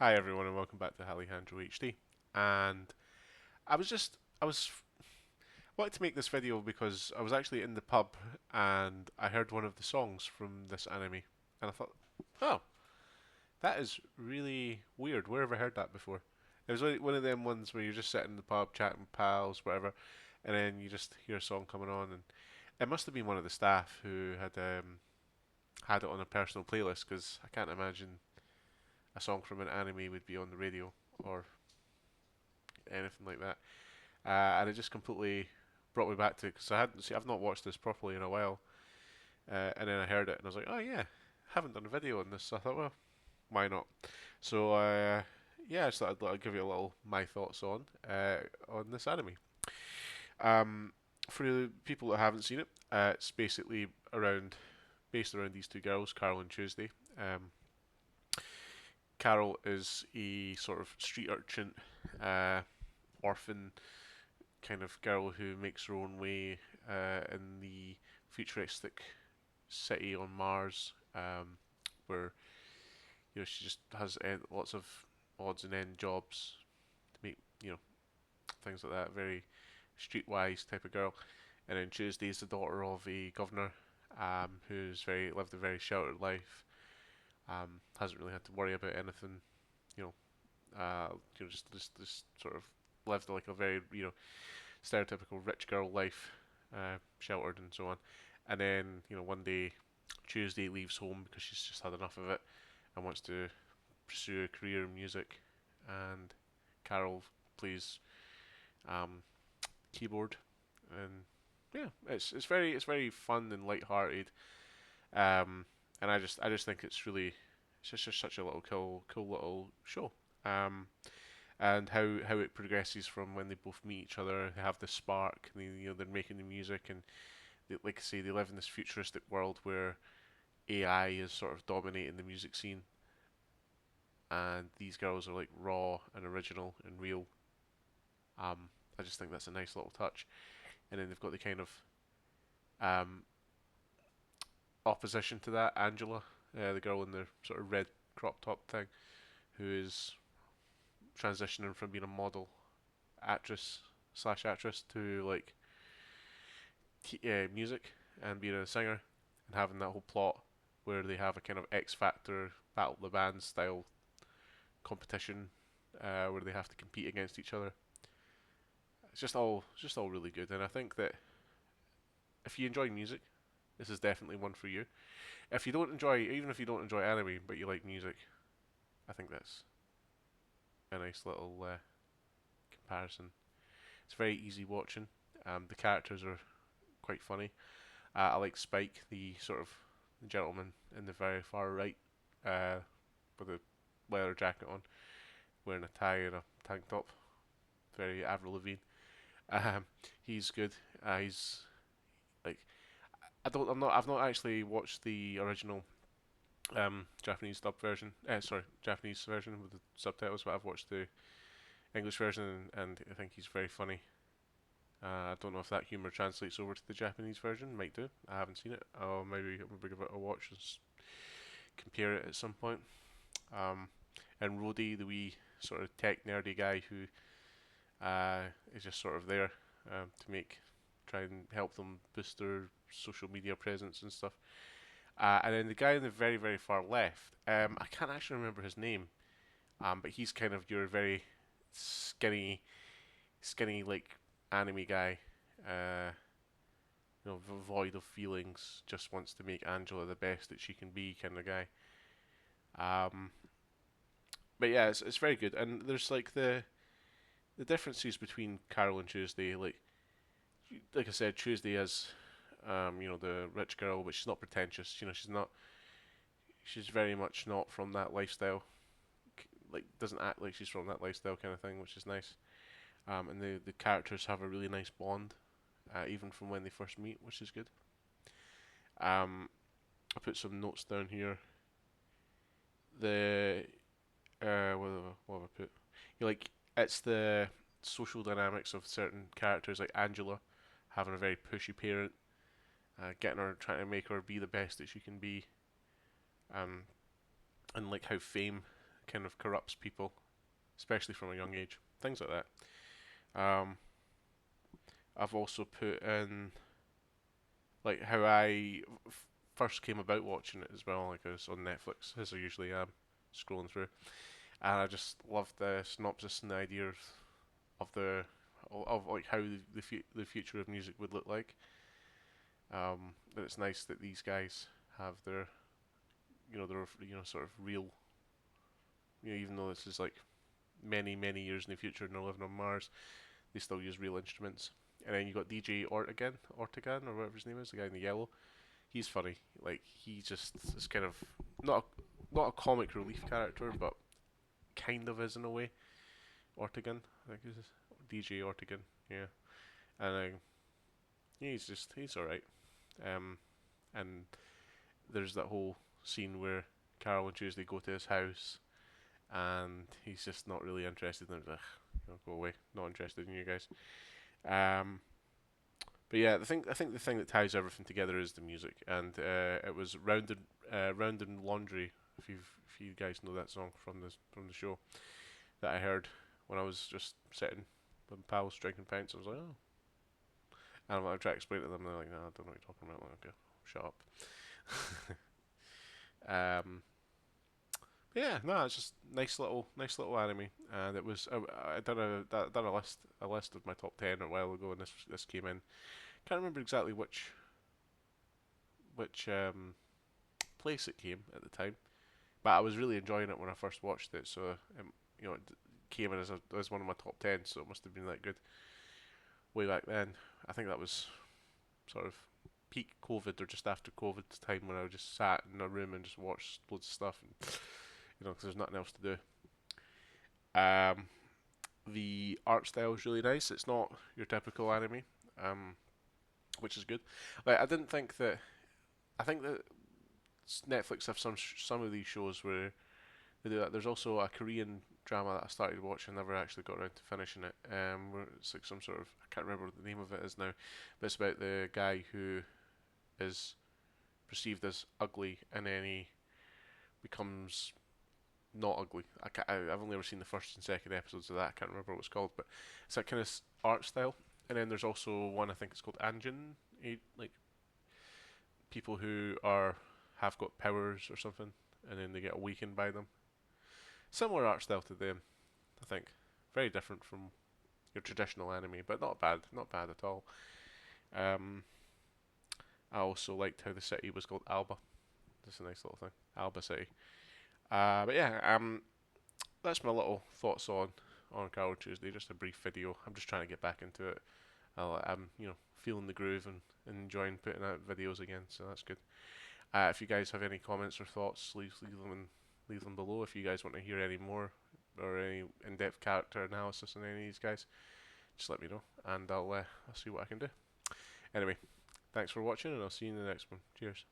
Hi everyone and welcome back to Alejandro HD. And I was wanted to make this video because I was actually in the pub and I heard one of the songs from this anime and I thought, oh, that is really weird. Where have I heard that before? It was one of them ones where you're just sitting in the pub chatting with pals, whatever, and then you just hear a song coming on, and it must have been one of the staff who had it on a personal playlist because I can't imagine a song from an anime would be on the radio or anything like that. And it just completely brought me back to because I've not watched this properly in a while, and then I heard it and I was like, oh yeah, I haven't done a video on this. So I thought, well, why not? So yeah, I just thought I'd give you a little my thoughts on this anime. Um, for the people that haven't seen it, it's basically based around these two girls, Carole and Tuesday. Um, Carole is a sort of street urchin, orphan kind of girl who makes her own way in the futuristic city on Mars, where she just has lots of odds and end jobs to make things like that. Very streetwise type of girl. And then Tuesday is the daughter of a governor, who's very lived a very sheltered life. Hasn't really had to worry about anything. You know, just sort of lived like a very stereotypical rich girl life, sheltered and so on. And then one day Tuesday leaves home because she's just had enough of it and wants to pursue a career in music. And Carole plays um, keyboard, and yeah, it's very fun and light-hearted. Um, and I just think it's just such a little cool little show. Um, and how it progresses from when they both meet each other, they have this spark, and they're making the music, and like I say, they live in this futuristic world where AI is sort of dominating the music scene, and these girls are like raw and original and real. I just think that's a nice little touch. And then they've got the kind of um, opposition to that, Angela, the girl in the sort of red crop top thing, who is transitioning from being a model actress to like music and being a singer, and having that whole plot where they have a kind of X Factor Battle of the Bands style competition, where they have to compete against each other. It's just all really good, and I think that if you enjoy music, this is definitely one for you. If you don't enjoy, even if you don't enjoy anime, but you like music, I think that's a nice little comparison. It's very easy watching. The characters are quite funny. I like Spike, the sort of gentleman in the very far right, uh, with a leather jacket on, wearing a tie and a tank top. Very Avril Lavigne. Um, he's good. He's like I've not actually watched the original Japanese dub version. Sorry, Japanese version with the subtitles, but I've watched the English version, and I think he's very funny. I don't know if that humor translates over to the Japanese version. Might do. I haven't seen it. I'll maybe give it a watch and compare it at some point. Um, and Rhodey, the wee sort of tech nerdy guy who is just sort of there to try and help them boost their social media presence and stuff. And then the guy in the very very far left, I can't actually remember his name, but he's kind of your very skinny like anime guy. Uh, void of feelings, just wants to make Angela the best that she can be, kind of guy. Um, but yeah, it's very good, and there's like the differences between Carole and Tuesday. Like I said, Tuesday is the rich girl, but she's not pretentious. She's very much not from that lifestyle. Like doesn't act like she's from that lifestyle kind of thing, which is nice. And the characters have a really nice bond, even from when they first meet, which is good. Um, I put some notes down here. The what have I put? It's the social dynamics of certain characters, like Angela having a very pushy parent, getting her, trying to make her be the best that she can be, um, and like how fame kind of corrupts people, especially from a young age. Things like that. I've also put in like how I first came about watching it as well. Like I was on Netflix, as I usually am, scrolling through, and I just loved the synopsis and the idea of the of like how the future of music would look like. And it's nice that these guys have their their sort of real, even though this is like many years in the future and they're living on Mars, they still use real instruments. And then you got DJ Ortegan or whatever his name is, the guy in the yellow. He's funny. Like he just is kind of not a comic relief character, but kind of is in a way. Ortegan, I think is DJ Ortegan. Yeah, and he's all right. Um, and there's that whole scene where Carole and Tuesday go to his house, and he's just not really interested in it. Like, go away, not interested in you guys. Um, but yeah, I think the thing that ties everything together is the music, and it was Round and Laundry. If you guys know that song from the show that I heard when I was just sitting with pals drinking pints, I was like, oh. And I'm like, trying to explain it to them, and they're like, no, I don't know what you're talking about. Like, okay, shut up. Yeah, no, it's just nice little anime, and it was I done a list of my top 10 a while ago, and this came in. Can't remember exactly which place it came at the time, but I was really enjoying it when I first watched it. So it came in as one of my top 10, so it must have been that good way back then. I think that was sort of peak COVID or just after COVID time when I just sat in a room and just watched loads of stuff, and because there's nothing else to do. The art style is really nice. It's not your typical anime, um, which is good. Like I didn't think that. I think that Netflix have some of these shows where they do that. There's also a Korean drama that I started watching, never actually got around to finishing it. Where it's like some sort of, I can't remember what the name of it is now, but it's about the guy who is perceived as ugly and then he becomes not ugly. I've only ever seen the first and second episodes of that. I can't remember what it's called, but it's that kind of art style. And then there's also one I think it's called Anjin, like people who have got powers or something, and then they get awakened by them. Similar art style to them, I think. Very different from your traditional anime, but not bad at all. Um, I also liked how the city was called Alba. That's a nice little thing, Alba City. But yeah, that's my little thoughts on Carole Tuesday. Just a brief video. I'm just trying to get back into it. I'm feeling the groove and enjoying putting out videos again, so that's good. If you guys have any comments or thoughts, leave them below. If you guys want to hear any more or any in-depth character analysis on any of these guys, just let me know, and I'll see what I can do. Anyway, thanks for watching, and I'll see you in the next one. Cheers.